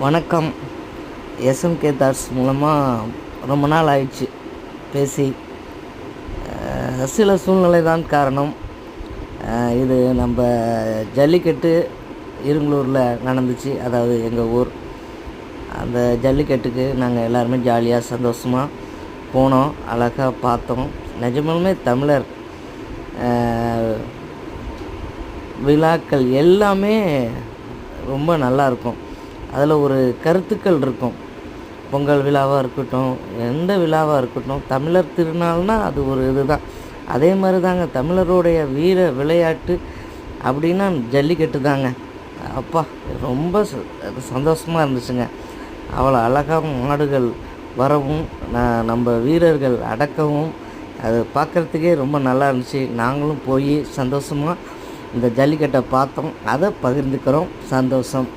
வணக்கம். SMK thoughts மூலமாக ரொம்ப நாள் ஆயிடுச்சு பேசி. சில சூழ்நிலை தான் காரணம். இது நம்ம ஜல்லிக்கட்டு இருங்களூரில் நடந்துச்சு. அதாவது எங்கள் ஊர். அந்த ஜல்லிக்கட்டுக்கு நாங்கள் எல்லாருமே ஜாலியாக சந்தோஷமாக போனோம். அழகாக பார்த்தோம். நிஜமாலுமே தமிழர் விழாக்கள் எல்லாமே ரொம்ப நல்லாயிருக்கும். அதில் ஒரு கருத்துக்கள் இருக்கும். பொங்கல் விழாவாக இருக்கட்டும், எந்த விழாவாக இருக்கட்டும், தமிழர் திருநாள்னால் அது ஒரு இது தான். அதே மாதிரி தாங்க தமிழருடைய வீர விளையாட்டு அப்படின்னா ஜல்லிக்கட்டு தாங்க. அப்பா ரொம்ப சந்தோஷமாக இருந்துச்சுங்க. அவ்வளோ அழகாக மாடுகள் வரவும் நம்ம வீரர்கள் அடக்கவும் அது பார்க்குறதுக்கே ரொம்ப நல்லா இருந்துச்சு. நாங்களும் போய் சந்தோஷமாக இந்த ஜல்லிக்கட்டை பார்த்தோம். அதை பகிர்ந்துக்கிறோம். சந்தோஷம்.